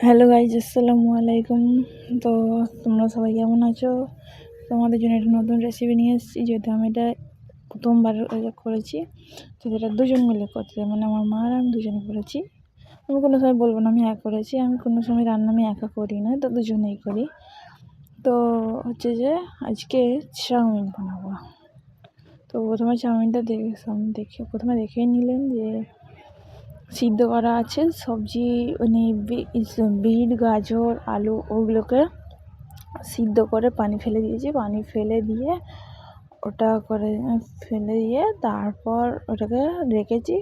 Hello guys, আসসালামু আলাইকুম। তো তোমরা সবাই কেমন আছো? তোমাদের জন্য একটা নতুন রেসিপি নিয়ে এসেছি। যেহেতু আমি এটা প্রথমবার করেছি, তো এটা দুজন মিলে করতে, মানে আমার মা আর আমি দুজনে করেছি। আমি কোনো সময় বলবো না আমি একা করেছি, আমি কোনো সময় রান্না আমি একা করি না, তো দুজনেই করি। তো হচ্ছে যে আজকে চাউমিন বানাবো। তো প্রথমে চাউমিনটা প্রথমে দেখে নিলেন যে সিদ্ধ করা আছে সবজি, মানে বিট, গাজর, আলু, ওগুলোকে সিদ্ধ করে পানি ফেলে দিয়েছি। পানি ফেলে দিয়ে তারপর ওটাকে রেখেছি।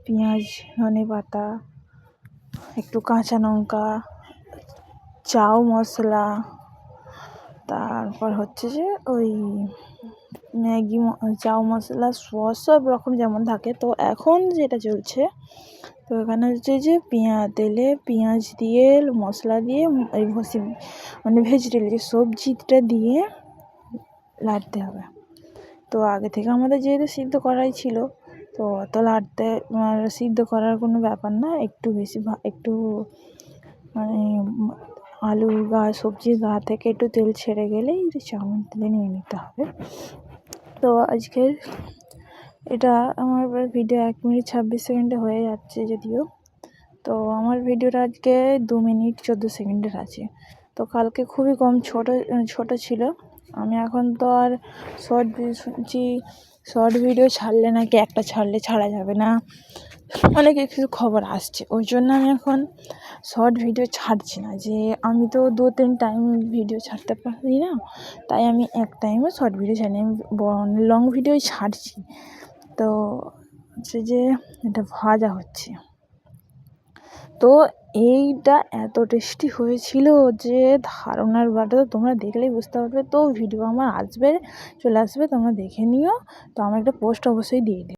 পেঁয়াজ, ধনেপাতা, একটু কাঁচা লঙ্কা, চাউ মশলা, তারপর হচ্ছে যে ওই চাউ মশলা, সস, সব রকম যেমন থাকে। তো এখন যেটা চলছে, তো এখানে হচ্ছে যে তেলে পেঁয়াজ দিয়ে, মশলা দিয়ে, মানে ভেজিটেবল যে সবজিটা দিয়ে লাড়তে হবে। তো আগে থেকে আমাদের যেহেতু সিদ্ধ করাই ছিল, তো অত সিদ্ধ করার কোনো ব্যাপার না। একটু বেশি একটু মানে আলুর সবজির গা থেকে একটু তেল ছেড়ে গেলেই চাউমিন তুলে নিয়ে নিতে হবে। তো আজকের এটা আমার ভিডিও 1 মিনিট 26 সেকেন্ডে হয়ে যাচ্ছে যদিও। তো আমার ভিডিওটা আজকে 2 মিনিট 14 সেকেন্ডের আছে। তো কালকে খুবই কম ছোট ছিল। আমি এখন তো আর শর্ট ভিডিও ছাড়লে নাকি একটা ছাড়লে ছাড়া যাবে না, অনেক কিছু খবর আসছে। ওই জন্য আমি এখন শর্ট ভিডিও ছাড়ছি না, যে আমি তো 2-3 টাইম ভিডিও ছাড়তে পারি না, তাই আমি এক টাইমে শর্ট ভিডিও ছাড়ি, আমি লং ভিডিওই ছাড়ছি। তো হচ্ছে যে এটা ভাজা হচ্ছে। তো এইটা এত টেস্টি হয়েছিল যে ধারণার বাইরে, তোমরা দেখলেই বুঝতে পারবে। তো ভিডিও আমার চলে আসবে, তোমরা দেখে নিও। তো আমার একটা পোস্ট অবশ্যই দিয়ে দিও।